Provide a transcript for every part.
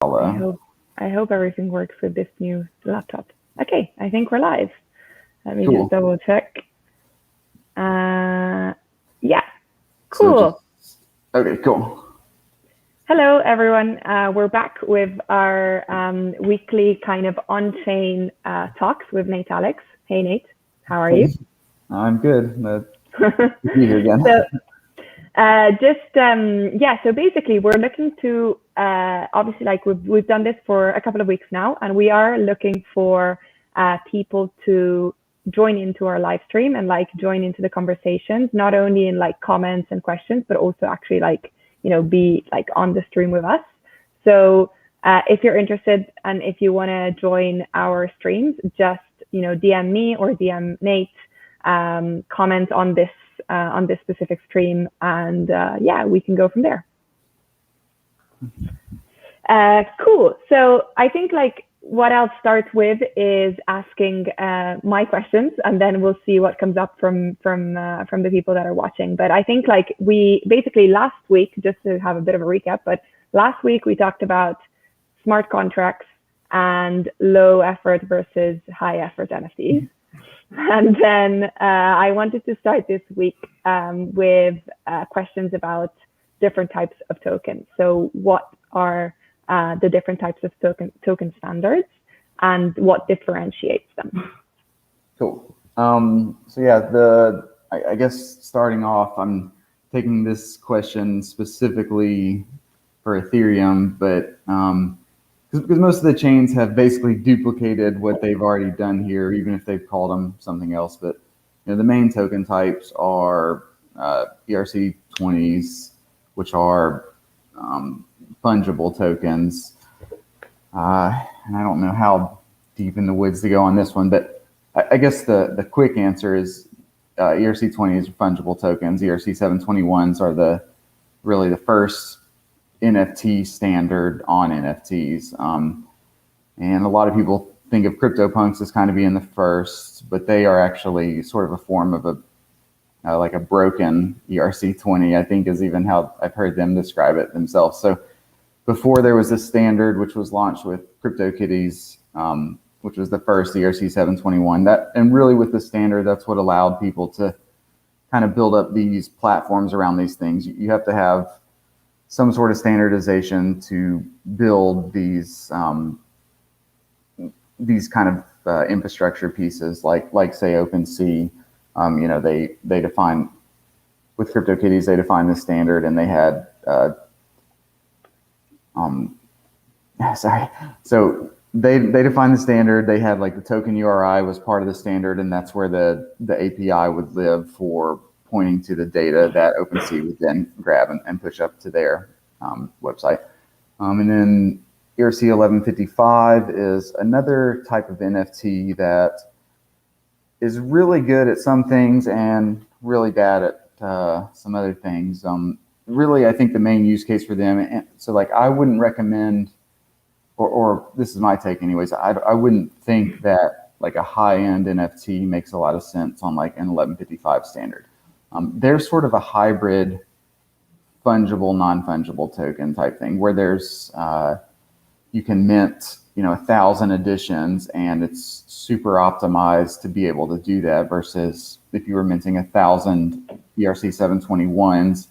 I Hello. hope everything works with this new laptop. Okay, I think we're live. Let me Cool. just double check. Yeah, So cool. okay, cool. Hello, everyone. We're back with our weekly kind of on-chain talks with Nate Alex. Hey, Nate, how are you? I'm good. To be here again. So, so basically, we're looking to obviously, like we've done this for a couple of weeks now, and we are looking for people to join into our live stream and like join into the conversations, not only in like comments and questions, but also actually like be like on the stream with us. So if you're interested and if you want to join our streams, just DM me or DM Nate, comment on this specific stream, and we can go from there. Cool. So I think like what I'll start with is asking my questions, and then we'll see what comes up from the people that are watching. But I think like we basically last week, just to have a bit of a recap, but last week we talked about smart contracts and low effort versus high effort NFTs. And then I wanted to start this week with questions about different types of tokens. So what are the different types of token standards and what differentiates them? Cool. So yeah, I guess starting off, I'm taking this question specifically for Ethereum, but because most of the chains have basically duplicated what they've already done here, even if they've called them something else. But the main token types are ERC20s, which are fungible tokens. And I don't know how deep in the woods to go on this one, but I guess the quick answer is ERC20s are fungible tokens. ERC721s are really the first NFT standard on NFTs. And a lot of people think of CryptoPunks as kind of being the first, but they are actually sort of a form of like a broken ERC20, I think is even how I've heard them describe it themselves. So before there was this standard, which was launched with CryptoKitties, which was the first ERC721. And really with the standard, that's what allowed people to kind of build up these platforms around these things. You have to have some sort of standardization to build these kind of infrastructure pieces, like say OpenSea. They define with CryptoKitties, they defined the standard, and they had so they defined the standard. They had like the token URI was part of the standard, and that's where the API would live for pointing to the data that OpenSea would then grab and push up to their website. And then ERC 1155 is another type of NFT that is really good at some things and really bad at some other things. Really, I think the main use case for them, and so like I wouldn't recommend, or this is my take anyways, I wouldn't think that like a high-end NFT makes a lot of sense on like an 1155 standard. They're sort of a hybrid fungible, non-fungible token type thing where there's you can mint 1,000 editions and it's super optimized to be able to do that, versus if you were minting 1,000 ERC 721s,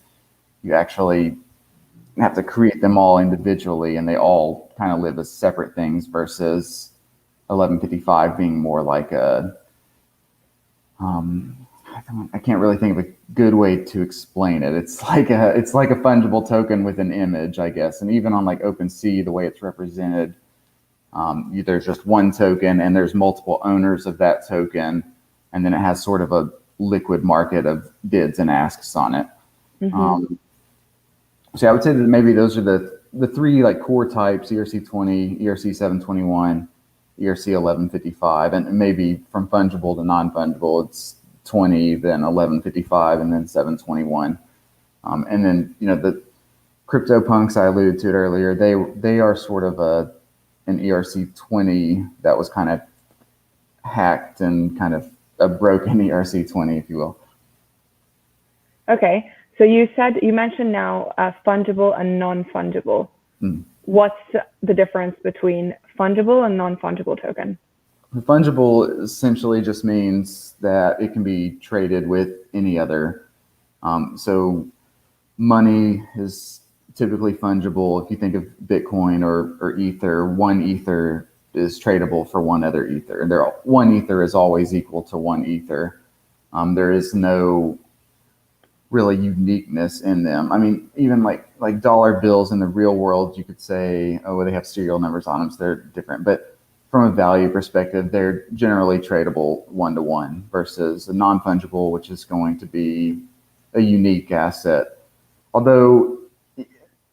you actually have to create them all individually and they all kind of live as separate things, versus 1155 being more like a I can't really think of a good way to explain it. It's like a fungible token with an image, I guess. And even on like OpenSea, the way it's represented, there's just one token and there's multiple owners of that token, and then it has sort of a liquid market of bids and asks on it. Mm-hmm. So I would say that maybe those are the three like core types: ERC20, ERC721, ERC1155, and maybe from fungible to non-fungible, it's 20, then 1155, and then 721. And then the CryptoPunks, I alluded to it earlier. They are sort of an ERC20 that was kind of hacked and kind of a broken ERC20, if you will. Okay, so you mentioned now fungible and non-fungible. what's the difference between fungible and non-fungible token? Fungible essentially just means that it can be traded with any other. So money is typically fungible. If you think of Bitcoin or Ether, one Ether is tradable for one other Ether. One Ether is always equal to one Ether. There is no really uniqueness in them. I mean, even like dollar bills in the real world, you could say, oh, well, they have serial numbers on them, so they're different. But from a value perspective, they're generally tradable one-to-one versus a non-fungible, which is going to be a unique asset. Although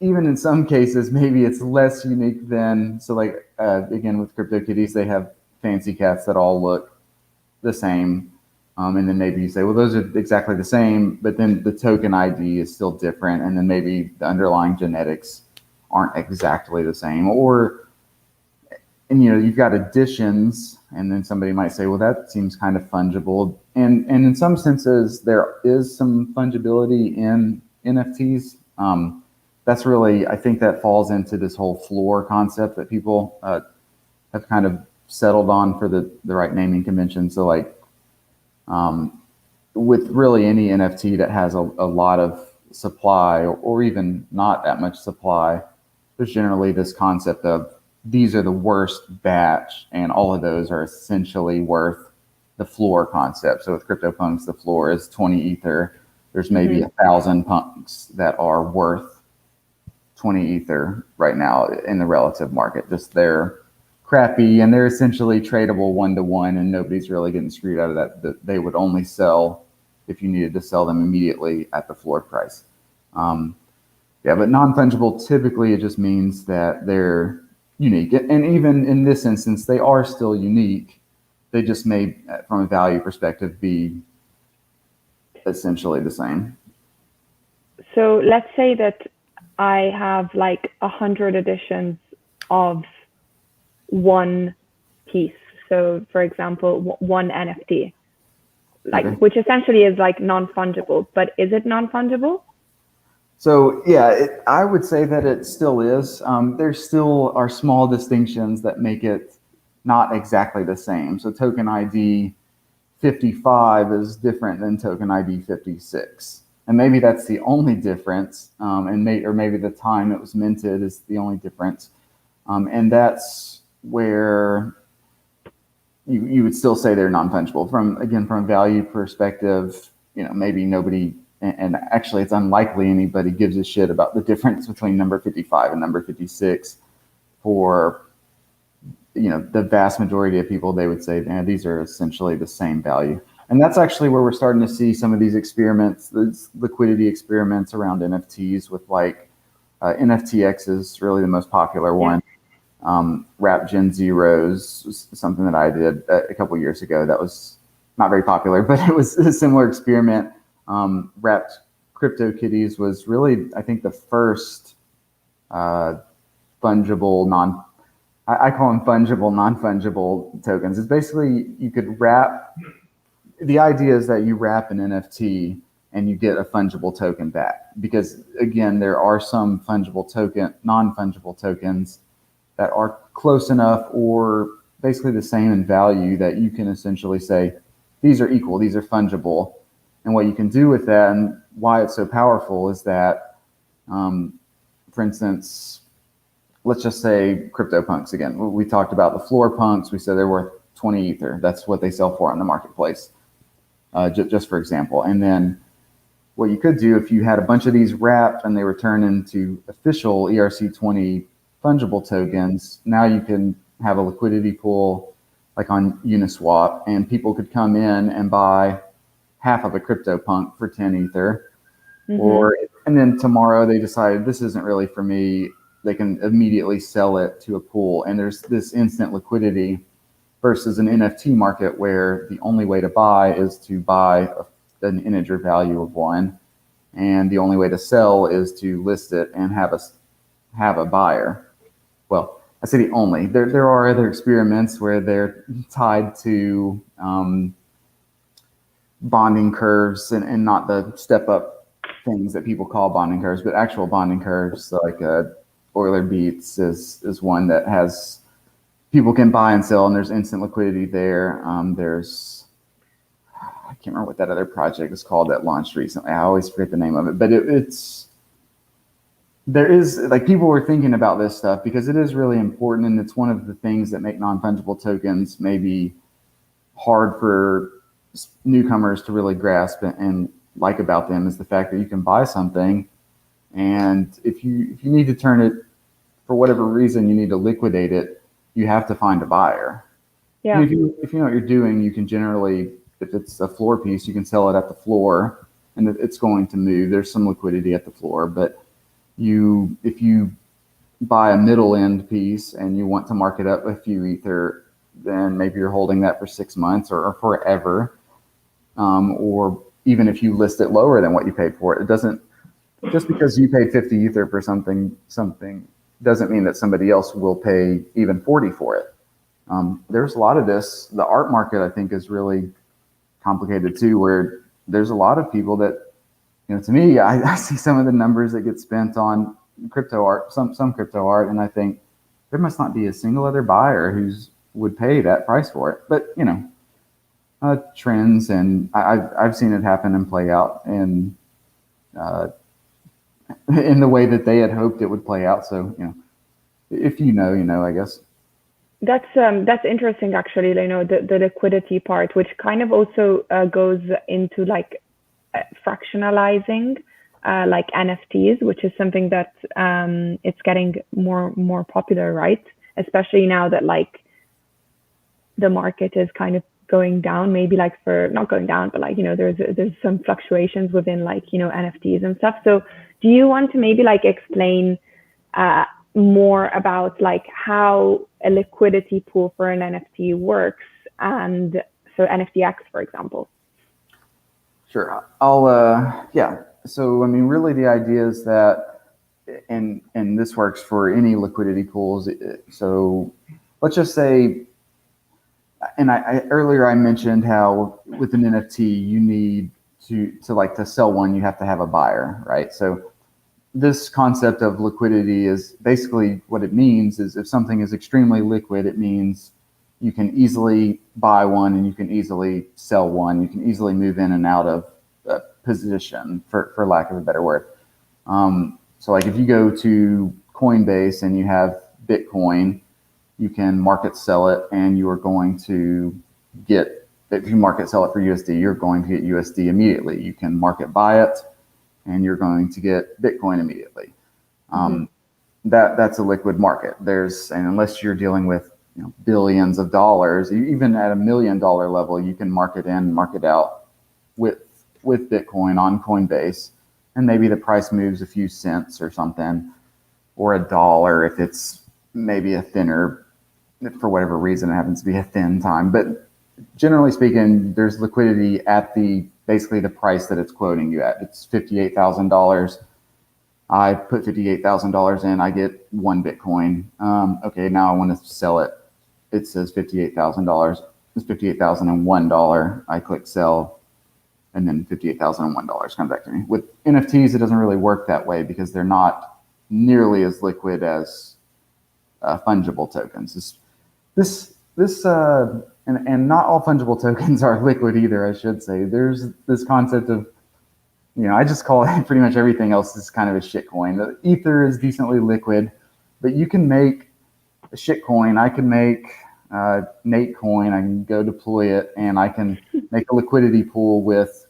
even in some cases, maybe it's less unique than, so like, again, with CryptoKitties, they have fancy cats that all look the same. And then maybe you say, well, those are exactly the same, but then the token ID is still different. And then maybe the underlying genetics aren't exactly the same. And you've got additions, and then somebody might say, well, that seems kind of fungible. And in some senses, there is some fungibility in NFTs. That's really, I think that falls into this whole floor concept that people have kind of settled on for the right naming convention. So like, with really any NFT that has a lot of supply or even not that much supply, there's generally this concept of these are the worst batch, and all of those are essentially worth the floor concept. So with CryptoPunks, the floor is 20 Ether. There's maybe 1,000 punks that are worth 20 Ether right now in the relative market. Just they're crappy and they're essentially tradable one-to-one, and nobody's really getting screwed out of that they would only sell if you needed to sell them immediately at the floor price. But non-fungible, typically it just means that they're unique. And even in this instance, they are still unique. They just may, from a value perspective, be essentially the same. So let's say that I have like 100 editions of one piece. So for example, one NFT, which essentially is like non-fungible, but is it non-fungible? So yeah, I would say that it still is. There still are small distinctions that make it not exactly the same. So token ID 55 is different than token ID 56. And maybe that's the only difference, or maybe the time it was minted is the only difference. And that's where you would still say they're non-fungible. From a value perspective, maybe nobody, and actually it's unlikely anybody gives a shit about the difference between number 55 and number 56. For the vast majority of people, they would say, these are essentially the same value. And that's actually where we're starting to see some of these experiments, these liquidity experiments around NFTs with like NFTX is really the most popular one. Wrap Gen Zeros was something that I did a couple years ago. That was not very popular, but it was a similar experiment. Wrapped CryptoKitties was really, I think, the first fungible I call them fungible, non-fungible tokens. It's basically you could wrap. The idea is that you wrap an NFT and you get a fungible token back, because again, there are some non-fungible tokens that are close enough or basically the same in value that you can essentially say, these are equal, these are fungible. And what you can do with that and why it's so powerful is that, for instance, let's just say CryptoPunks again. We talked about the floor punks. We said they're worth 20 Ether. That's what they sell for on the marketplace, just for example. And then what you could do if you had a bunch of these wrapped and they were turned into official ERC20 fungible tokens, now you can have a liquidity pool like on Uniswap, and people could come in and buy half of a CryptoPunk for 10 Ether. And then tomorrow they decided this isn't really for me. They can immediately sell it to a pool, and there's this instant liquidity versus an NFT market where the only way to buy is to buy an integer value of 1, and the only way to sell is to list it and have a buyer. Well, I say the only. There are other experiments where they're tied to bonding curves and not the step up things that people call bonding curves, but actual bonding curves like Euler Beats is one that has people can buy and sell, and there's instant liquidity there. There's I can't remember what that other project is called that launched recently. I always forget the name of it, but there is like people were thinking about this stuff because it is really important, and it's one of the things that make non-fungible tokens maybe hard for newcomers to really grasp and like about them is the fact that you can buy something, and if you need to turn it for whatever reason, you need to liquidate it, you have to find a buyer. Yeah. And if you know what you're doing, you can generally, if it's a floor piece, you can sell it at the floor, and it's going to move. There's some liquidity at the floor, but if you buy a middle end piece and you want to mark it up a few ether, then maybe you're holding that for 6 months or forever. Or even if you list it lower than what you paid for it, it doesn't, just because you paid 50 ether for something doesn't mean that somebody else will pay even 40 for it. There's a lot of this. The art market, I think, is really complicated too, where there's a lot of people that, to me, I see some of the numbers that get spent on crypto art, some crypto art, and I think there must not be a single other buyer who's would pay that price for it. But trends, and I've seen it happen and play out in the way that they had hoped it would play out. So if I guess. That's interesting, actually. The liquidity part, which kind of also goes into like fractionalizing like NFTs, which is something that it's getting more popular, right? Especially now that like the market is kind of going down, maybe like not going down, but like there's some fluctuations within like NFTs and stuff. So do you want to maybe like explain more about like how a liquidity pool for an NFT works, and so NFTX, for example? Sure. Yeah. So, I mean, really the idea is that, and this works for any liquidity pools. So let's just say, and earlier I mentioned how with an NFT, you need to sell one, you have to have a buyer, right? So this concept of liquidity is basically what it means is if something is extremely liquid, it means you can easily buy one and you can easily sell one. You can easily move in and out of a position, for lack of a better word. So like if you go to Coinbase and you have Bitcoin, you can market sell it, and you are going to get, if you market sell it for USD, you're going to get USD immediately. You can market buy it, and you're going to get Bitcoin immediately. That's a liquid market. And unless you're dealing with billions of dollars, even at $1 million level, you can market in, market out with Bitcoin on Coinbase, and maybe the price moves a few cents or something, or $1 if it's maybe a thinner, for whatever reason, it happens to be a thin time. But generally speaking, there's liquidity at basically the price that it's quoting you at. It's $58,000. I put $58,000 in, I get 1 Bitcoin. Okay, now I want to sell it. It says $58,000. It's $58,001. I click sell, and then $58,001 comes back to me. With NFTs, it doesn't really work that way because they're not nearly as liquid as fungible tokens. And not all fungible tokens are liquid either, I should say. There's this concept of, I just call it pretty much everything else is kind of a shit coin. The Ether is decently liquid, but you can make a shit coin. I can make Nate coin. I can go deploy it, and I can make a liquidity pool with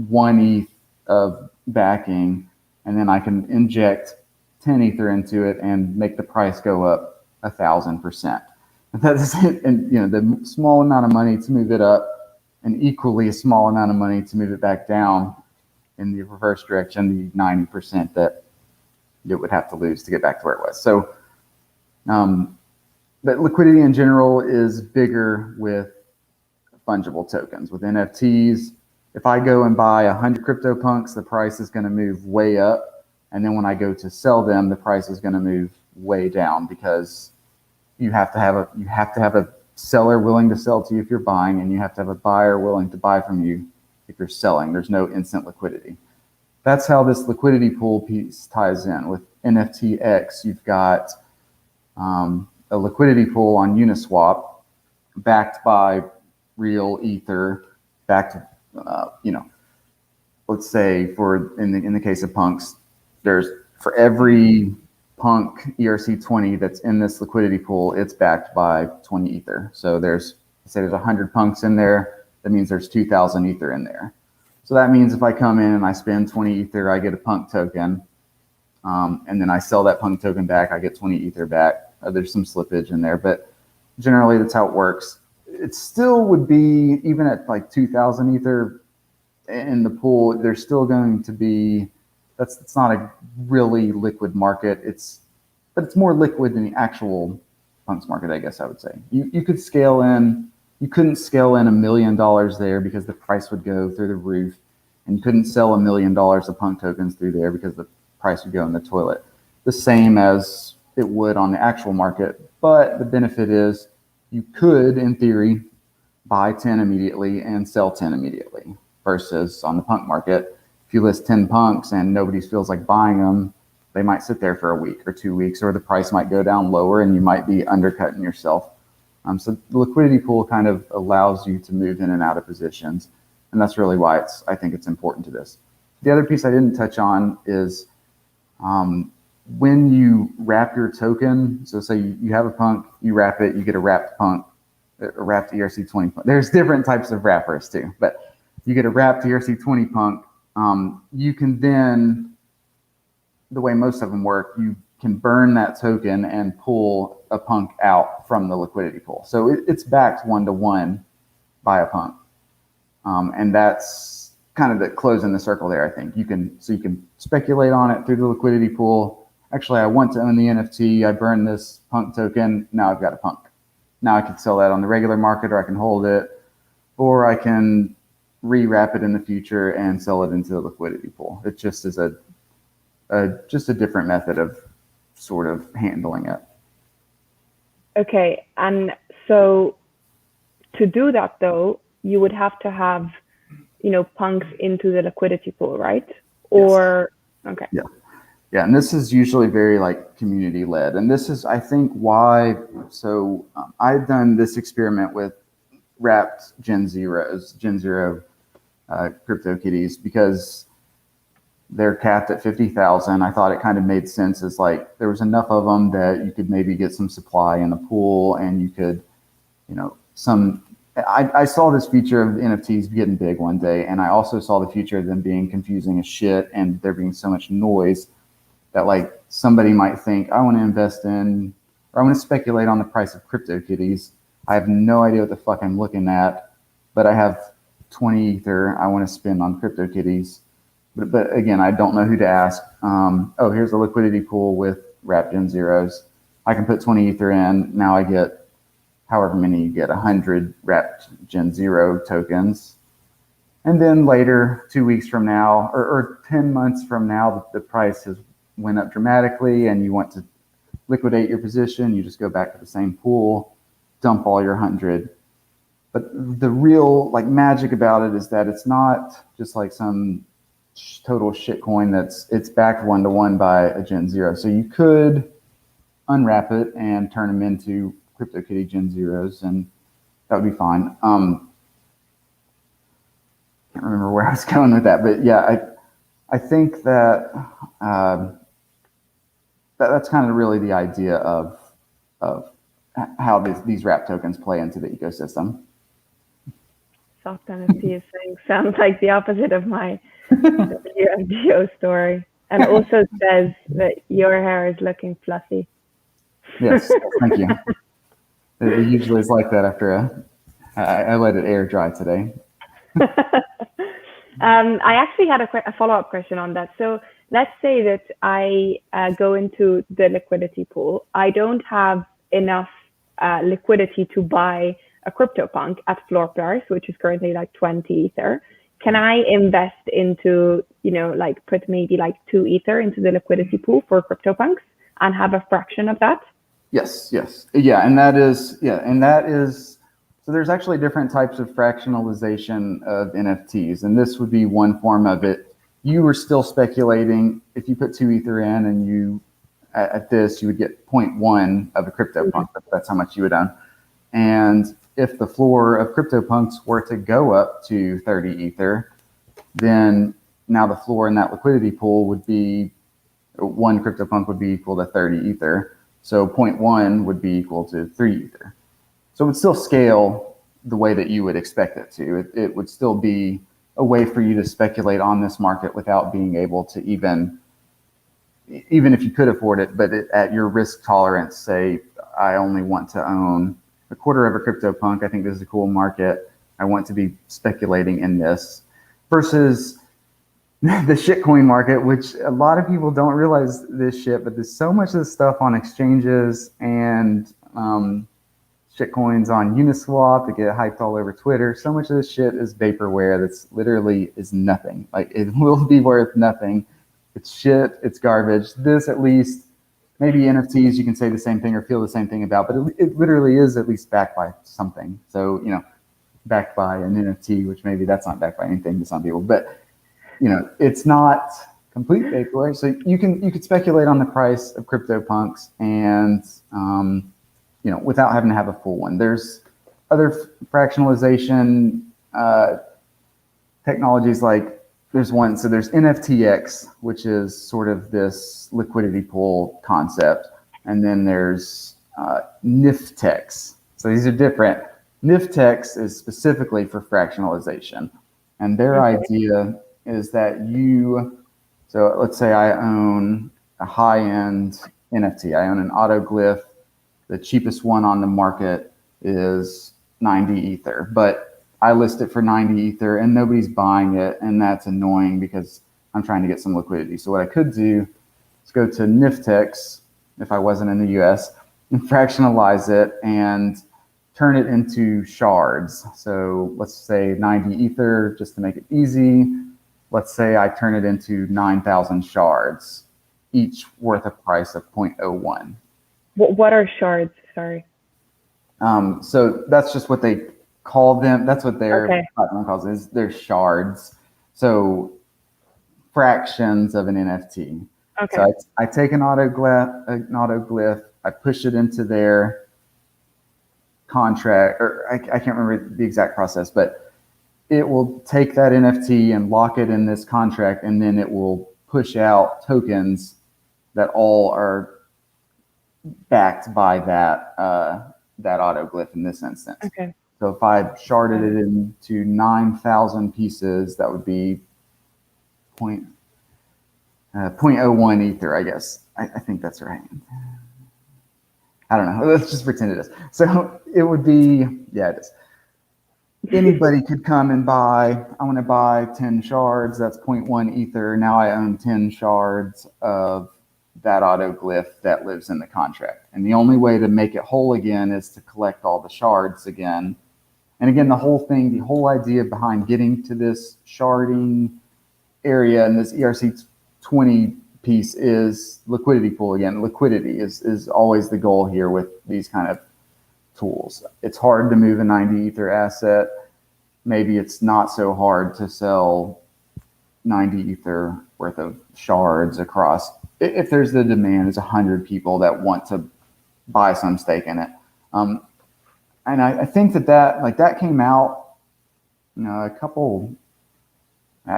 1 ETH of backing, and then I can inject 10 Ether into it and make the price go up 1,000%. That is it. And the small amount of money to move it up, and equally a small amount of money to move it back down in the reverse direction, the 90% that it would have to lose to get back to where it was. So, but liquidity in general is bigger with fungible tokens. With NFTs, if I go and buy 100 CryptoPunks, the price is going to move way up, and then when I go to sell them, the price is going to move way down because you have to have a seller willing to sell to you if you're buying, and you have to have a buyer willing to buy from you if you're selling. There's no instant liquidity. That's how this liquidity pool piece ties in. With NFTX, you've got a liquidity pool on Uniswap backed by real Ether, backed, let's say in the case of punks, there's for every punk ERC20 that's in this liquidity pool, it's backed by 20 Ether. So there's 100 punks in there. That means there's 2,000 Ether in there. So that means if I come in and I spend 20 Ether, I get a punk token. And then I sell that punk token back, I get 20 Ether back. There's some slippage in there, but generally that's how it works. It still would be, even at like 2,000 Ether in the pool, there's still going to be, it's not a really liquid market. But it's more liquid than the actual punks market, I guess I would say. You could scale in, you couldn't scale in $1 million there because the price would go through the roof, and you couldn't sell $1 million of punk tokens through there because the price would go in the toilet. The same as it would on the actual market, but the benefit is you could, in theory, buy 10 immediately and sell 10 immediately, versus on the punk market, if you list 10 punks and nobody feels like buying them, they might sit there for a week or 2 weeks, or the price might go down lower and you might be undercutting yourself. So the liquidity pool kind of allows you to move in and out of positions. And that's really why I think it's important to this. The other piece I didn't touch on is when you wrap your token. So say you have a punk, you wrap it, you get a wrapped punk, a wrapped ERC20 punk. There's different types of wrappers too, but you get a wrapped ERC20 punk. You can then, the way most of them work, you can burn that token and pull a punk out from the liquidity pool. So it's backed 1-to-1 by a punk. And that's kind of the closing the circle there, I think. You can speculate on it through the liquidity pool. Actually, I want to own the NFT. I burn this punk token. Now I've got a punk. Now I can sell that on the regular market, or I can hold it, or I can rewrap it in the future and sell it into the liquidity pool. It just is just a different method of sort of handling it. Okay, and so to do that though, you would have to have, punks into the liquidity pool, right? Or yes. Okay. Yeah, and this is usually very like community led, and this is, I think, why. So I've done this experiment with wrapped Gen Zero CryptoKitties because they're capped at 50,000. I thought it kind of made sense as like there was enough of them that you could maybe get some supply in the pool, and you could, I saw this feature of NFTs getting big one day, and I also saw the future of them being confusing as shit and there being so much noise that like somebody might think, I want to invest in, or I want to speculate on the price of CryptoKitties. I have no idea what the fuck I'm looking at, but I have 20 Ether I want to spend on CryptoKitties. But again, I don't know who to ask. Here's a liquidity pool with wrapped Gen Zeros. I can put 20 Ether in. Now I get however many you get, 100 wrapped Gen Zero tokens. And then later, 2 weeks from now, or 10 months from now, the price has went up dramatically and you want to liquidate your position, you just go back to the same pool, dump all your 100. But the real like magic about it is that it's not just like some total shitcoin it's backed 1-to-1 by a Gen Zero. So you could unwrap it and turn them into CryptoKitty Gen Zeros, and that would be fine. Can't remember where I was going with that, but yeah, I think that that's kind of really the idea of how these wrap tokens play into the ecosystem. Soft NFT sounds like the opposite of my WMDO story, and also says that your hair is looking fluffy. Yes, thank you. It usually is like that after I let it air dry today. I actually had a follow-up question on that. So let's say that I go into the liquidity pool. I don't have enough liquidity to buy a CryptoPunk at floor price, which is currently like 20 Ether. Can I invest into, put maybe like 2 Ether into the liquidity pool for CryptoPunks and have a fraction of that? Yes. Yeah, and that is, so there's actually different types of fractionalization of NFTs, and this would be one form of it. You were still speculating if you put 2 Ether in and you at this, you would get 0.1 of a CryptoPunk. That's how much you would own. And if the floor of CryptoPunks were to go up to 30 Ether, then now the floor in that liquidity pool would be, one CryptoPunk would be equal to 30 Ether. So 0.1 would be equal to 3 Ether. So it would still scale the way that you would expect it to. It would still be a way for you to speculate on this market without being able to even if you could afford it, but at your risk tolerance, say, I only want to own a quarter of a CryptoPunk. I think this is a cool market. I want to be speculating in this, versus the shitcoin market, which a lot of people don't realize this shit, but there's so much of this stuff on exchanges and shitcoins on Uniswap that get hyped all over Twitter. So much of this shit is vaporware that's literally is nothing. Like, it will be worth nothing. It's shit. It's garbage. This, at least, maybe NFTs, you can say the same thing or feel the same thing about, but it literally is at least backed by something. So, backed by an NFT, which maybe that's not backed by anything to some people, but it's not complete vaporware. So you could speculate on the price of CryptoPunks and without having to have a full one. There's other fractionalization technologies, like there's one. So there's NFTX, which is sort of this liquidity pool concept, and then there's NFTX. So these are different. NFTX is specifically for fractionalization, and their idea is that so let's say I own a high-end NFT. I own an autoglyph. The cheapest one on the market is 90 Ether, but I list it for 90 Ether and nobody's buying it, and that's annoying because I'm trying to get some liquidity. So what I could do is go to NFTX, if I wasn't in the US, and fractionalize it and turn it into shards. So let's say 90 Ether, just to make it easy. Let's say I turn it into 9,000 shards, each worth a price of 0.01. What are shards? Sorry. So that's just what they call them. That's what their platform calls it. They're shards. So fractions of an NFT. Okay. So I take an autoglyph, I push it into their contract, or I can't remember the exact process, but it will take that NFT and lock it in this contract, and then it will push out tokens that all are backed by that autoglyph in this instance. Okay. So if I sharded it into 9,000 pieces, that would be 0.01 Ether, I guess. I think that's right. I don't know. Let's just pretend it is. So it would be, yeah, it is. Anybody could come and buy, I want to buy 10 shards. That's 0.1 Ether. Now I own 10 shards of that autoglyph that lives in the contract. And the only way to make it whole again is to collect all the shards again. And again, the whole idea behind getting to this sharding area and this ERC20 piece is liquidity pool again. Liquidity is always the goal here with these kind of tools. It's hard to move a 90 Ether asset. Maybe it's not so hard to sell 90 Ether worth of shards across. If there's the demand, there's 100 people that want to buy some stake in it. And I think that came out, I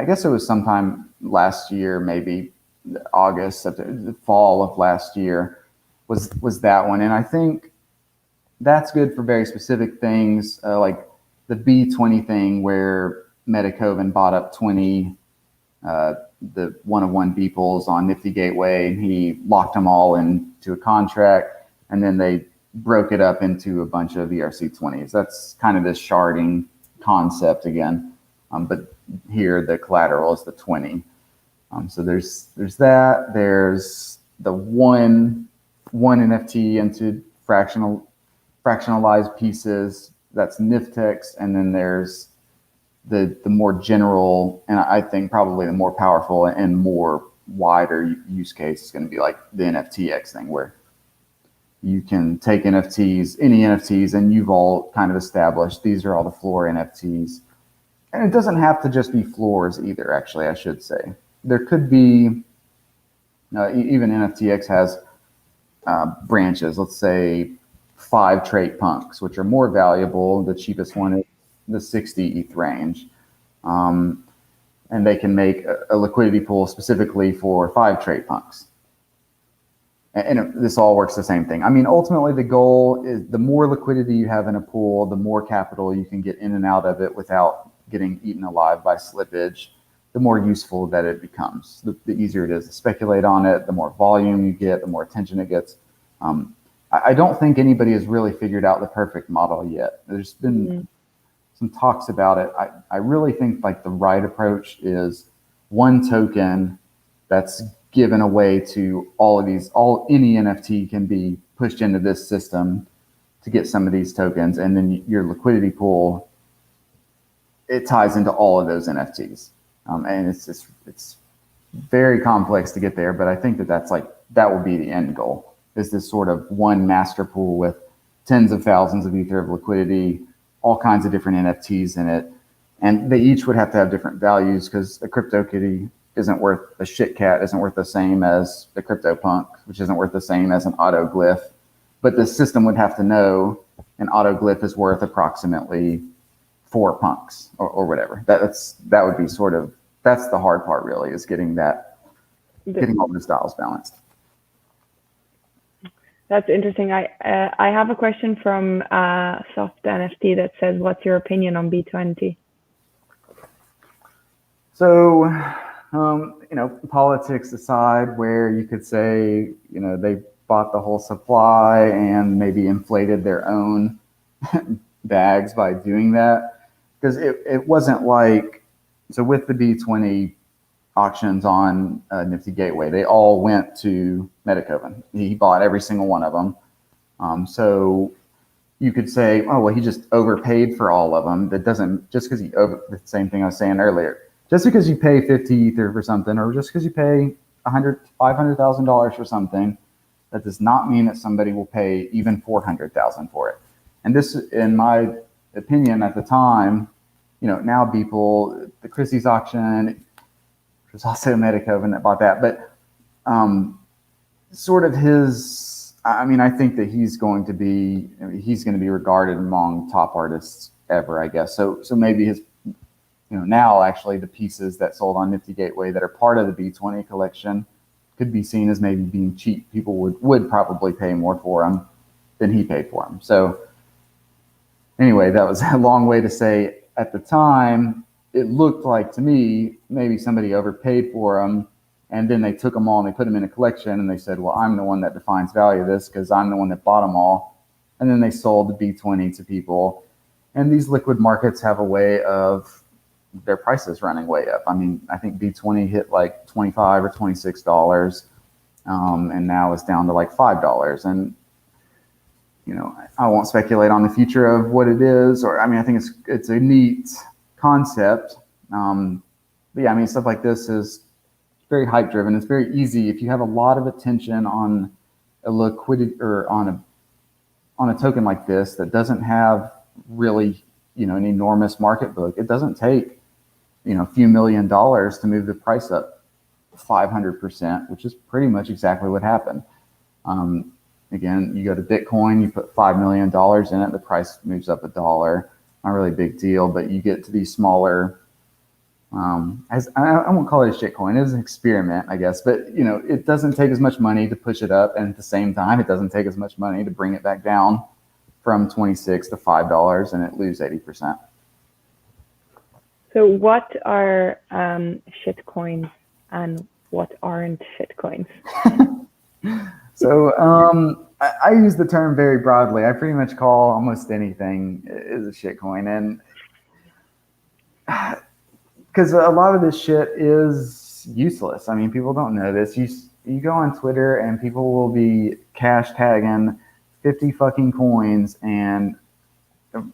guess it was sometime last year, maybe August, September, the fall of last year was that one. And I think that's good for very specific things, like the B20 thing where Metacoven bought up 20 the one-of-one beeples on Nifty Gateway, and he locked them all into a contract, and then they broke it up into a bunch of ERC20s. That's kind of this sharding concept again, but here the collateral is the 20. So there's that. There's the one NFT into fractionalized pieces. That's NFTX, and then there's the more general, and I think probably the more powerful and more wider use case is going to be like the NFTX thing, where you can take NFTs, any NFTs, and you've all kind of established these are all the floor NFTs. And it doesn't have to just be floors either, actually, I should say. There could be, even NFTX has branches, let's say 5 trait punks, which are more valuable. The cheapest one is the 60 ETH range. And they can make a liquidity pool specifically for 5 trait punks. And this all works the same thing. I mean, ultimately, the goal is the more liquidity you have in a pool, the more capital you can get in and out of it without getting eaten alive by slippage, the more useful that it becomes. The easier it is to speculate on it, the more volume you get, the more attention it gets. I don't think anybody has really figured out the perfect model yet. There's been some talks about it. I really think like the right approach is one token that's given away to all of these, any NFT can be pushed into this system to get some of these tokens. And then your liquidity pool, it ties into all of those NFTs. And it's very complex to get there, but I think that will be the end goal, is this sort of one master pool with tens of thousands of Ether of liquidity, all kinds of different NFTs in it. And they each would have to have different values, because a CryptoKitty isn't worth, a shit cat isn't worth the same as the CryptoPunk, which isn't worth the same as an autoglyph. But the system would have to know an autoglyph is worth approximately 4 punks or whatever. That would be sort of, that's the hard part really, is getting all the styles balanced. That's interesting. I have a question from Soft NFT that says, what's your opinion on B20? So, politics aside, where you could say, they bought the whole supply and maybe inflated their own bags by doing that. Because it wasn't like, so with the B20 auctions on Nifty Gateway, they all went to Metacoven. He bought every single one of them. So you could say, oh, well, he just overpaid for all of them. That doesn't, just because the same thing I was saying earlier, just because you pay 50 Ether for something, or just because you pay $500,000 for something, that does not mean that somebody will pay even $400,000 for it. And this, in my opinion, at the time, now people, the Christie's auction, which was also Metacoven that bought that, but sort of his, I think that he's going to be regarded among top artists ever, I guess. So maybe his, now actually the pieces that sold on Nifty Gateway that are part of the B20 collection could be seen as maybe being cheap. People would probably pay more for them than he paid for them. So anyway, that was a long way to say, at the time, it looked like to me, maybe somebody overpaid for them, and then they took them all and they put them in a collection, and they said, well, I'm the one that defines value of this because I'm the one that bought them all. And then they sold the B20 to people. And these liquid markets have a way of their prices running way up. I think B20 hit like $25 or $26, and now it's down to like $5. And I won't speculate on the future of what it is, or I think it's a neat concept. But yeah, stuff like this is very hype driven. It's very easy if you have a lot of attention on a liquidity or on a token like this that doesn't have really an enormous market book. It doesn't take a few $1 million to move the price up 500%, which is pretty much exactly what happened. Again, you go to Bitcoin, you put $5 million in it, the price moves up $1. Not really a big deal, but you get to these smaller, as I won't call it a shitcoin, it is an experiment, I guess, but it doesn't take as much money to push it up, and at the same time, it doesn't take as much money to bring it back down from $26 to $5, and it lose 80%. So what are shitcoins and what aren't shitcoins? So I use the term very broadly. I pretty much call almost anything is a shitcoin, and because a lot of this shit is useless. People don't know this. You go on Twitter and people will be cash tagging 50 fucking coins, and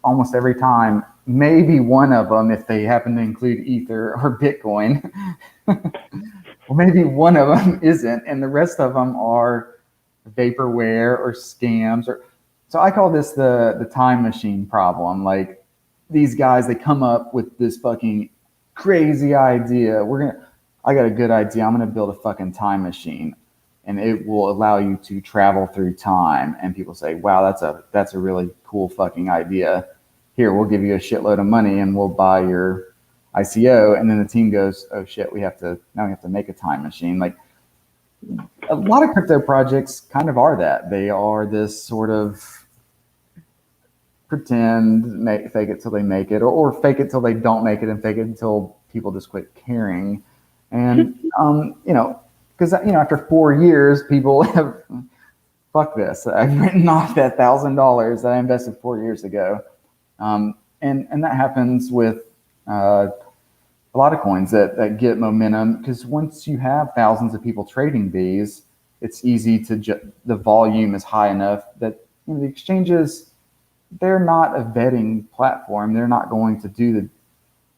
almost every time, maybe one of them, if they happen to include Ether or Bitcoin, well, maybe one of them isn't, and the rest of them are vaporware or scams. So I call this the time machine problem. Like, these guys, they come up with this fucking crazy idea. I got a good idea. I'm gonna build a fucking time machine, and it will allow you to travel through time. And people say, wow, that's a really cool fucking idea. Here, we'll give you a shitload of money and we'll buy your ICO. And then the team goes, oh shit, we have to make a time machine. Like, a lot of crypto projects kind of are that. They are this sort of pretend, fake it till they make it, or fake it till they don't make it, and fake it until people just quit caring. And because after 4 years, people have, fuck this. I've written off that $1,000 that I invested 4 years ago, and that happens with a lot of coins that get momentum, because once you have thousands of people trading these, it's easy to the volume is high enough that the exchanges, they're not a vetting platform. They're not going to do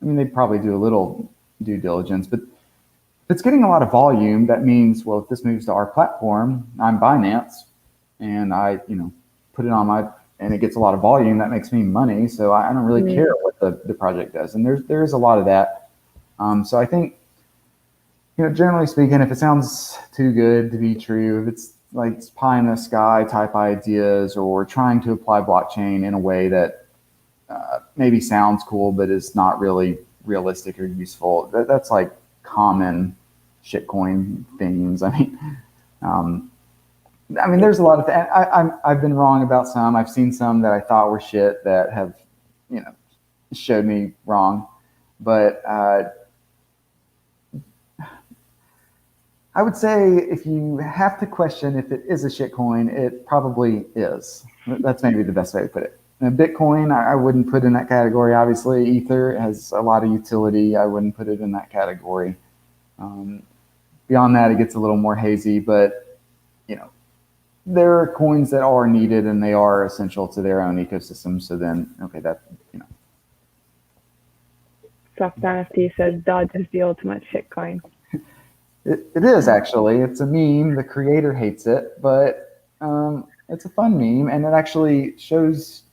they probably do a little due diligence, but if it's getting a lot of volume, that means, well, if this moves to our platform, I'm Binance, and I, put it on and it gets a lot of volume, that makes me money. So I don't really care what the project does. And there is a lot of that. So I think, generally speaking, if it sounds too good to be true, if it's like pie in the sky type ideas, or trying to apply blockchain in a way that maybe sounds cool, but is not really realistic or useful, that's like common shitcoin themes. I mean, there's a lot of I've been wrong about some. I've seen some that I thought were shit that have, showed me wrong. But I would say if you have to question if it is a shitcoin, it probably is. That's maybe the best way to put it. Now, Bitcoin, I wouldn't put in that category. Obviously, Ether has a lot of utility. I wouldn't put it in that category. Beyond that, it gets a little more hazy, but there are coins that are needed and they are essential to their own ecosystem. So then, okay, that, Soft NFT says Dodge is the ultimate shitcoin. It is actually. It's a meme. The creator hates it, but it's a fun meme, and it actually shows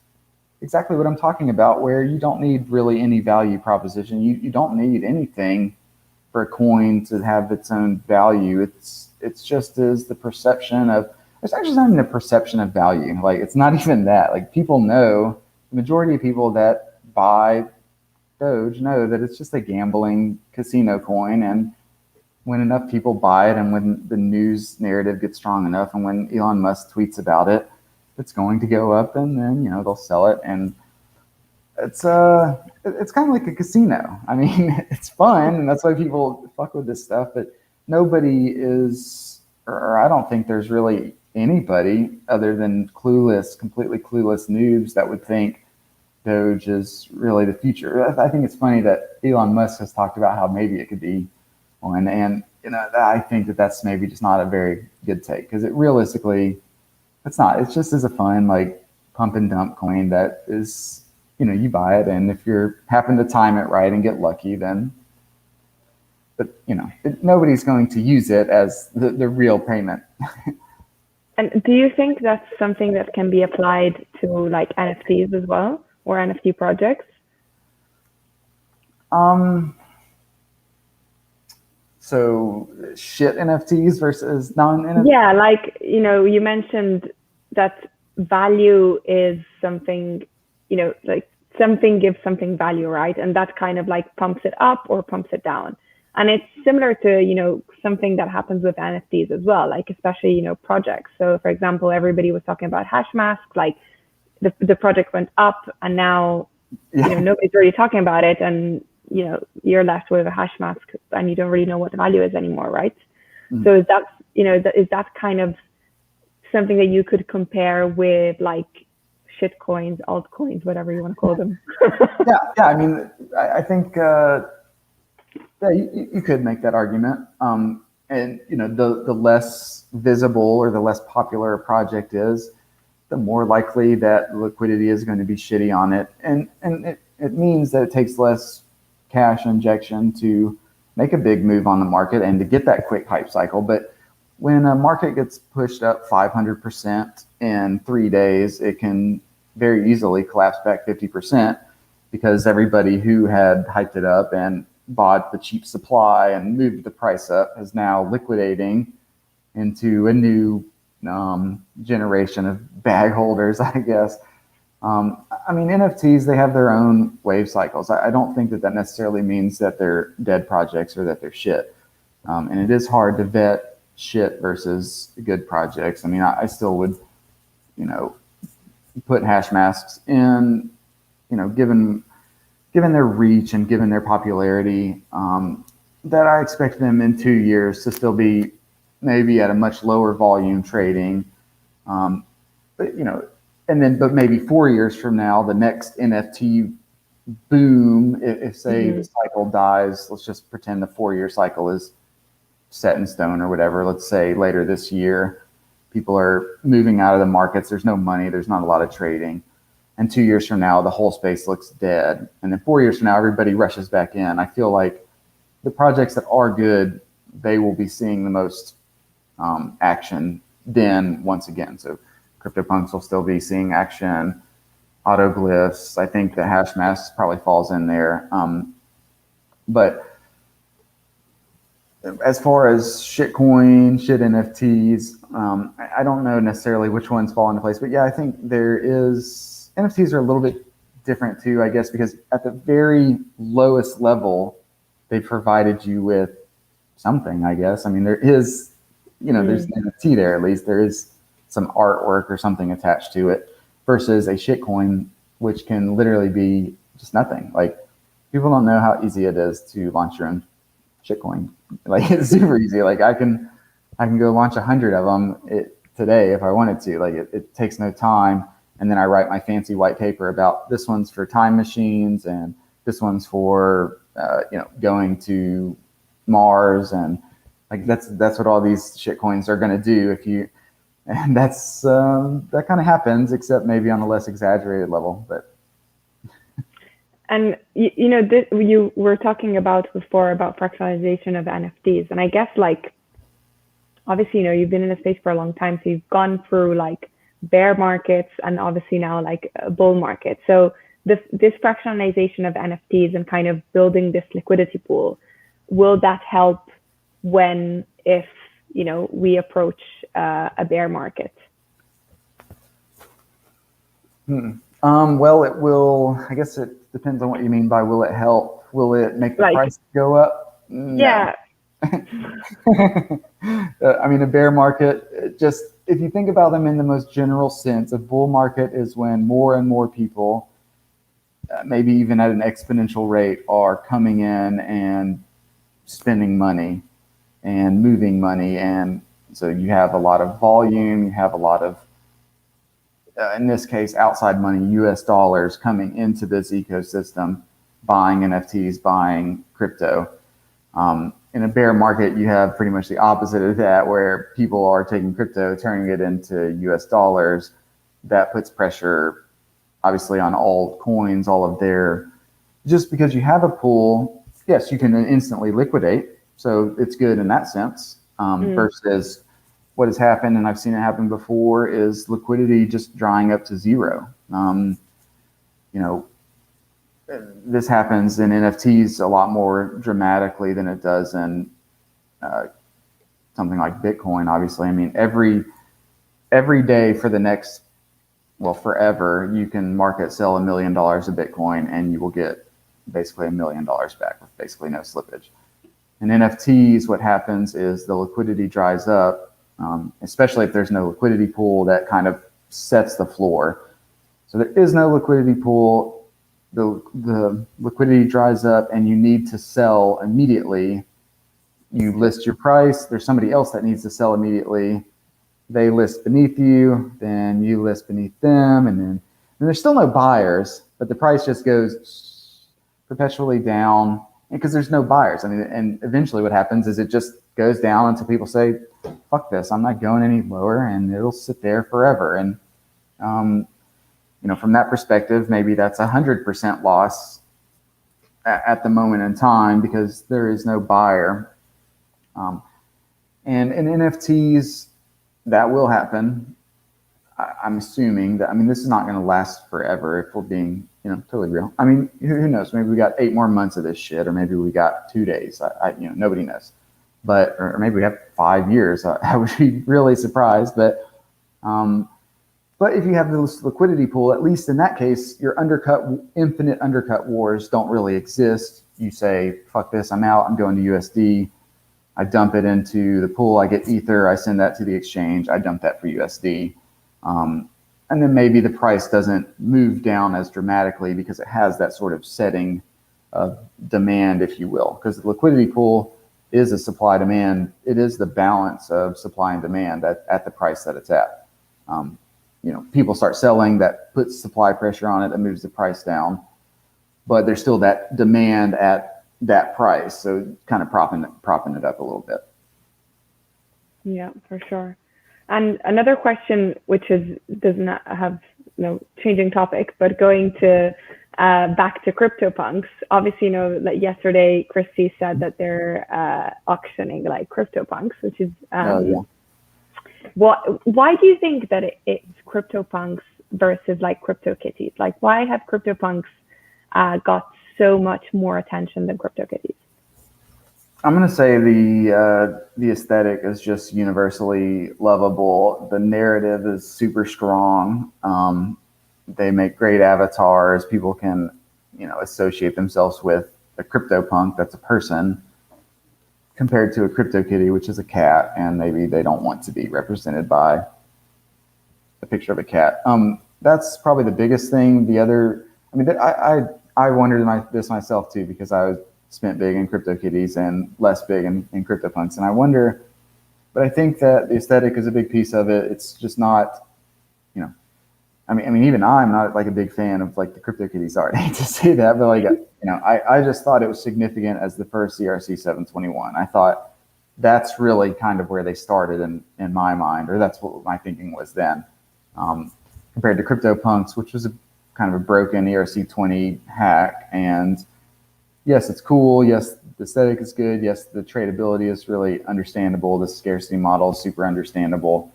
exactly what I'm talking about, where you don't need really any value proposition. You don't need anything for a coin to have its own value. It's just as the perception of, it's actually not even a perception of value. Like, it's not even that. Like, people know, the majority of people that buy Doge know that it's just a gambling casino coin, and when enough people buy it, and when the news narrative gets strong enough, and when Elon Musk tweets about it, it's going to go up, and then they'll sell it. And it's kind of like a casino. I mean, it's fun, and that's why people fuck with this stuff. But nobody is, or I don't think there's really anybody other than completely clueless noobs that would think Doge is really the future. I think it's funny that Elon Musk has talked about how maybe it could be one, and I think that's maybe just not a very good take, because it realistically, it's not. It's just as a fun, like, pump and dump coin that is, you buy it, and if you happen to time it right and get lucky, then, but nobody's going to use it as the real payment. And do you think that's something that can be applied to like NFTs as well, or NFT projects? So shit NFTs versus non-NFTs? Yeah, like, you mentioned that value is something, like something gives something value, right? And that kind of like pumps it up or pumps it down. And it's similar to, something that happens with NFTs as well, like especially, projects. So for example, everybody was talking about Hashmask, like the project went up, and now, nobody's really talking about it. And, you're left with a Hashmask and you don't really know what the value is anymore, right? Mm-hmm. So is that kind of something that you could compare with like shit coins, altcoins, whatever you want to call them? Yeah. I mean, I think, you could make that argument. And, the less visible or the less popular a project is, the more likely that liquidity is going to be shitty on it. And it means that it takes less cash injection to make a big move on the market and to get that quick hype cycle. But when a market gets pushed up 500% in 3 days, it can very easily collapse back 50%, because everybody who had hyped it up and bought the cheap supply and moved the price up is now liquidating, into a new generation of bag holders, I guess. I mean, NFTs, they have their own wave cycles. I don't think that necessarily means that they're dead projects or that they're shit. And it is hard to vet shit versus good projects. I mean, I still would, put hash masks in, given their reach and given their popularity, that I expect them in 2 years to still be maybe at a much lower volume trading. But maybe 4 years from now, the next NFT boom, if say the cycle dies, let's just pretend the 4-year cycle is set in stone or whatever. Let's say later this year, people are moving out of the markets. There's no money. There's not a lot of trading. And 2 years from now, the whole space looks dead. And then 4 years from now, everybody rushes back in. I feel like the projects that are good, they will be seeing the most action then once again. So CryptoPunks will still be seeing action. Autoglyphs, I think the hash mask probably falls in there. But as far as shitcoin, shit NFTs, I don't know necessarily which ones fall into place. But yeah, I think NFTs are a little bit different too, I guess, because at the very lowest level, they provided you with something, I guess. I mean, there is, there's an NFT there, at least there is some artwork or something attached to it, versus a shitcoin, which can literally be just nothing. Like, people don't know how easy it is to launch your own shitcoin. Like, it's super easy. Like, I can go launch 100 of them today if I wanted to. Like, it takes no time. And then I write my fancy white paper about this one's for time machines and this one's for going to Mars, and like that's what all these shitcoins are going to do and that's that kind of happens, except maybe on a less exaggerated level. But and you were talking about before about fractionalization of NFTs, and I guess like obviously you've been in the space for a long time, so you've gone through like bear markets and obviously now like a bull market. So this fractionalization of NFTs and kind of building this liquidity pool, will that help if we approach a bear market? Well, it will. I guess it depends on what you mean by will it help. Will it make the price go up? No. Yeah. I mean, a bear market, just if you think about them in the most general sense, a bull market is when more and more people, maybe even at an exponential rate, are coming in and spending money and moving money. And so you have a lot of volume, you have a lot of, in this case, outside money, US dollars coming into this ecosystem, buying NFTs, buying crypto. In a bear market, you have pretty much the opposite of that, where people are taking crypto, turning it into US dollars. That puts pressure, obviously, on all coins, all of their, just because you have a pool, yes, you can instantly liquidate. So it's good in that sense, versus what has happened, and I've seen it happen before, is liquidity just drying up to zero. This happens in NFTs a lot more dramatically than it does in something like Bitcoin, obviously. I mean, every day for the next, forever, you can market sell $1 million of Bitcoin and you will get basically $1 million back with basically no slippage. In NFTs, what happens is the liquidity dries up, especially if there's no liquidity pool that kind of sets the floor. So there is no liquidity pool. The liquidity dries up and you need to sell immediately. You list your price. There's somebody else that needs to sell immediately. They list beneath you, then you list beneath them, and then there's still no buyers, but the price just goes perpetually down because there's no buyers. I mean, and eventually what happens is it just goes down until people say, fuck this, I'm not going any lower, and it'll sit there forever. And from that perspective, maybe that's 100% loss at the moment in time because there is no buyer. And in NFTs, that will happen. I'm assuming that, this is not going to last forever if we're being, totally real. I mean, who knows? Maybe we got 8 more months of this shit, or maybe we got 2 days. Nobody knows. but or maybe we have 5 years. I would be really surprised. But if you have this liquidity pool, at least in that case, your infinite undercut wars don't really exist. You say, fuck this, I'm out, I'm going to USD. I dump it into the pool, I get Ether, I send that to the exchange, I dump that for USD. And then maybe the price doesn't move down as dramatically because it has that sort of setting of demand, if you will. Because the liquidity pool is a supply demand. It is the balance of supply and demand at the price that it's at. People start selling, that puts supply pressure on it, that moves the price down. But there's still that demand at that price. So kind of propping it up a little bit. Yeah, for sure. And another question, which does not have changing topic, but going to back to CryptoPunks. Obviously, that yesterday Christie said that they're auctioning like CryptoPunks, which is why do you think that it's CryptoPunks versus like CryptoKitties? Like, why have CryptoPunks got so much more attention than CryptoKitties? I'm going to say the aesthetic is just universally lovable. The narrative is super strong. They make great avatars. People can, associate themselves with a CryptoPunk that's a person compared to a CryptoKitty, which is a cat, and maybe they don't want to be represented by a picture of a cat. That's probably the biggest thing. The other, I wondered this myself too, because I spent big in CryptoKitties and less big in CryptoPunks. And I wonder, but I think that the aesthetic is a big piece of it. It's just not, even I'm not like a big fan of like the CryptoKitties art. I hate to say that, but I just thought it was significant as the first ERC 721. I thought that's really kind of where they started in my mind, or that's what my thinking was then, compared to CryptoPunks, which was kind of a broken ERC 20 hack. And yes, it's cool. Yes, the aesthetic is good. Yes, the tradability is really understandable. The scarcity model is super understandable.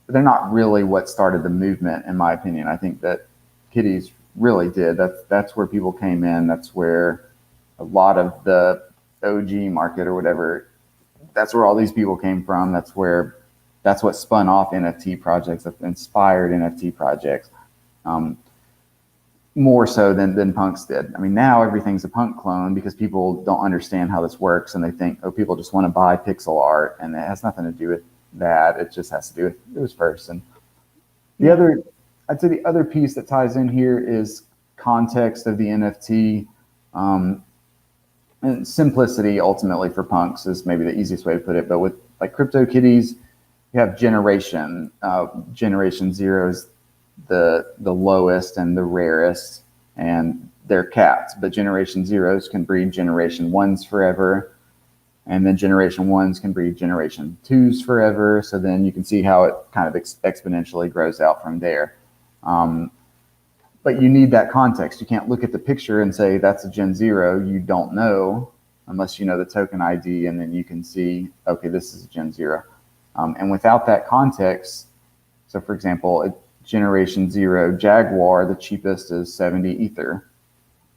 But they're not really what started the movement, in my opinion. I think that kitties really did. That's where people came in. That's where a lot of the OG market or whatever, that's where all these people came from. That's what spun off NFT projects, that inspired NFT projects. More so than punks did. Now everything's a punk clone because people don't understand how this works, and they think, people just want to buy pixel art, and it has nothing to do with that. It just has to do with it was first. And I'd say the other piece that ties in here is context of the NFT, and simplicity ultimately for punks is maybe the easiest way to put it. But with like CryptoKitties, you have generation 0 is the lowest and the rarest, and they're cats. But generation 0s can breed generation 1s forever, and then generation 1s can breed generation 2s forever. So then you can see how it kind of exponentially grows out from there. But you need that context. You can't look at the picture and say that's a Gen 0. You don't know unless you know the token ID, and then you can see, okay, this is a Gen 0. And without that context, so for example, Generation 0 Jaguar, the cheapest is 70 Ether,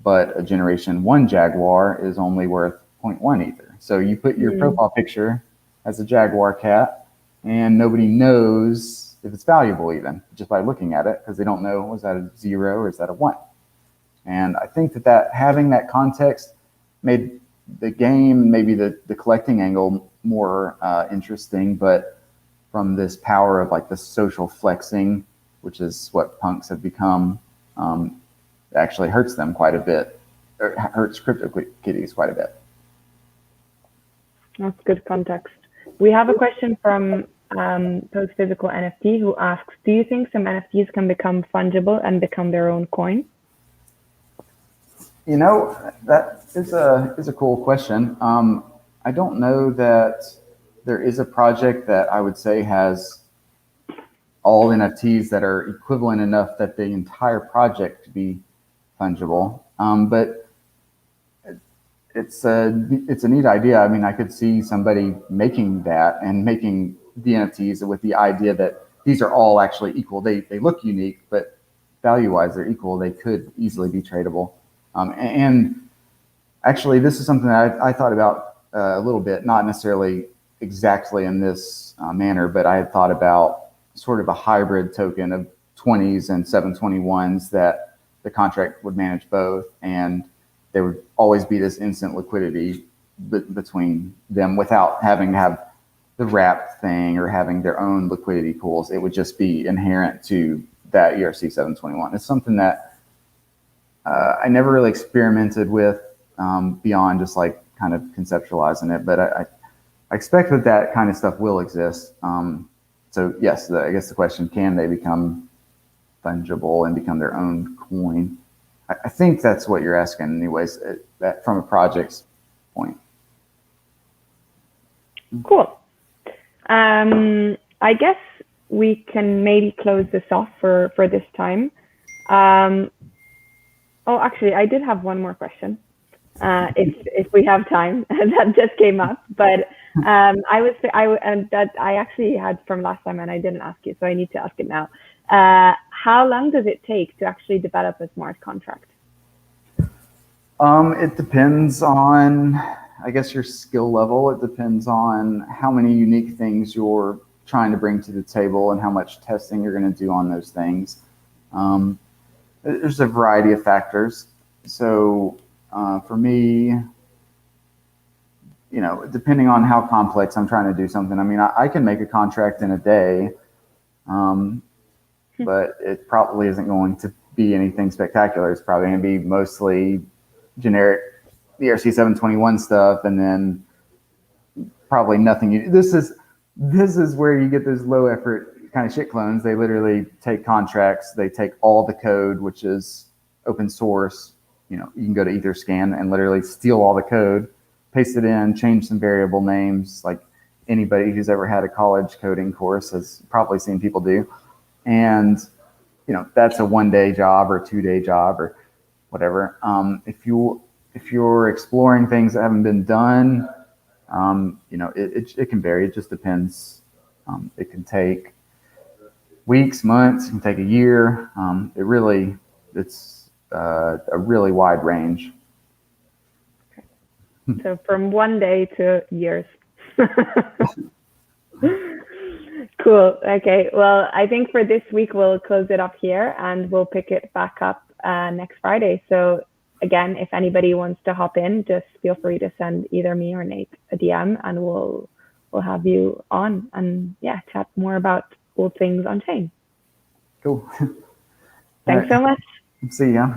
but a Generation 1 Jaguar is only worth 0.1 Ether. So you put your profile picture as a Jaguar cat, and nobody knows if it's valuable even just by looking at it, because they don't know, was that a 0 or is that a 1? And I think that having that context made the game, maybe the collecting angle more interesting, but from this power of like the social flexing, which is what punks have become, actually hurts them quite a bit, or hurts CryptoKitties quite a bit. That's good context. We have a question from Post Physical NFT, who asks, do you think some NFTs can become fungible and become their own coin? That is a cool question. I don't know that there is a project that I would say has all NFTs that are equivalent enough that the entire project to be fungible. But it's a neat idea. I could see somebody making that and making the NFTs with the idea that these are all actually equal. They look unique, but value-wise, they're equal. They could easily be tradable. And actually, this is something that I thought about a little bit, not necessarily exactly in this manner, but I had thought about sort of a hybrid token of 20s and 721s that the contract would manage both, and there would always be this instant liquidity between them without having to have the wrapped thing or having their own liquidity pools. It would just be inherent to that ERC 721. It's something that I never really experimented with beyond just like kind of conceptualizing it, but I expect that kind of stuff will exist. So yes, I guess the question, can they become fungible and become their own coin? I think that's what you're asking anyways, that from a project's point. Cool. I guess we can maybe close this off for this time. Oh, actually, I did have one more question, if we have time. That just came up, but that I actually had from last time and I didn't ask you, so I need to ask it now. How long does it take to actually develop a smart contract? It depends on, I guess, your skill level. It depends on how many unique things you're trying to bring to the table and how much testing you're going to do on those things. There's a variety of factors. So for me, depending on how complex I'm trying to do something, I mean, I can make a contract in a day, but it probably isn't going to be anything spectacular. It's probably going to be mostly generic ERC 721 stuff, and then probably nothing. This is where you get those low effort kind of shit clones. They literally take contracts, they take all the code, which is open source. You can go to Etherscan and literally steal all the code, paste it in, change some variable names, like anybody who's ever had a college coding course has probably seen people do. And that's a 1-day job or 2-day job or whatever. If you're exploring things that haven't been done, it can vary. It just depends. It can take weeks, months, it can take a year. It's a really wide range. So from 1 day to years. Cool. Okay. Well, I think for this week, we'll close it up here and we'll pick it back up next Friday. So again, if anybody wants to hop in, just feel free to send either me or Nate a DM and we'll have you on and chat more about cool things on chain. Cool. Thanks so much. See ya.